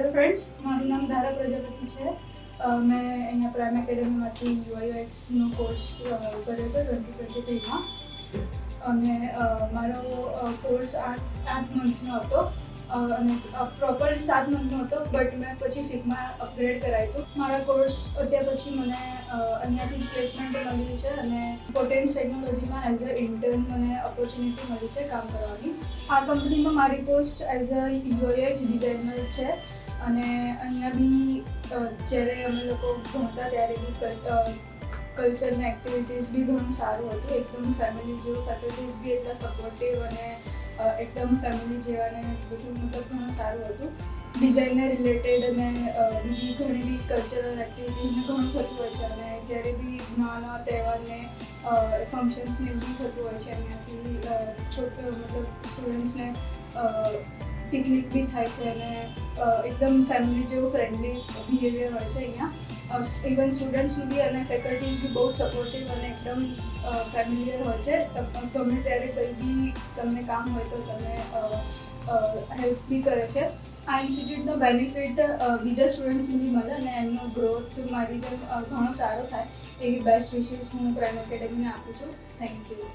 Hello friends, મારું નામ ધારા પ્રજાપતિ છે. મેં અહીંયા પ્રાઇમ એકેડેમીમાંથી UIUXનો કોર્સ કર્યો હતો 2023માં અને મારો કોર્સ 8 મંથ્સનો હતો અને પ્રોપરલી 7 મંથનો હતો, બટ મેં પછી ફિગમાં અપગ્રેડ કરાવ્યું હતું. મારા કોર્સ અત્યાર પછી મને અહીંયાથી જ પ્લેસમેન્ટ મળી છે અને પોટેન્સ ટેકનોલોજીમાં એઝ અ ઇન્ટર્ન મને ઓપોર્ચ્યુનિટી મળી છે કામ કરવાની. આ કંપનીમાં મારી post as a UIUX designer છે અને અહીંયા બી જ્યારે અમે લોકો ભણતા ત્યારે બી કલ્ચરની એક્ટિવિટીઝ બી ઘણું સારું હતું. એકદમ ફેમિલી જેવું, ફેકલ્ટીઝ બી એટલા સપોર્ટિવ અને એકદમ ફેમિલી જેવા ને બધું મતલબ ઘણું સારું હતું. ડિઝાઇનને રિલેટેડ અને બીજી ઘણી બી કલ્ચરલ એક્ટિવિટીઝને ઘણું થતું હોય છે અને જ્યારે બી નવા તહેવારને ફંક્શન્સને બી થતું હોય છે અહીંયાથી મતલબ સ્ટુડન્ટ્સને પિકનિક બી થાય છે અને એકદમ ફેમિલી જેવું ફ્રેન્ડલી બિહેવિયર હોય છે અહીંયા. ઇવન સ્ટુડન્ટ્સનું બી અને ફેકલ્ટીઝ બી બહુ જ સપોર્ટિવ અને એકદમ ફેમિલિયર હોય છે. ગમે ત્યારે કંઈ બી તમને કામ હોય તો તમે હેલ્પ બી કરે છે. આ ઇન્સ્ટિટ્યૂટનો બેનિફિટ બીજા સ્ટુડન્ટ્સને બી મળે અને એમનો ગ્રોથ મારી જેમ ઘણો સારો થાય એવી બેસ્ટ વિશેસ હું પ્રાઇમ એકેડેમીને આપું છું. Thank you.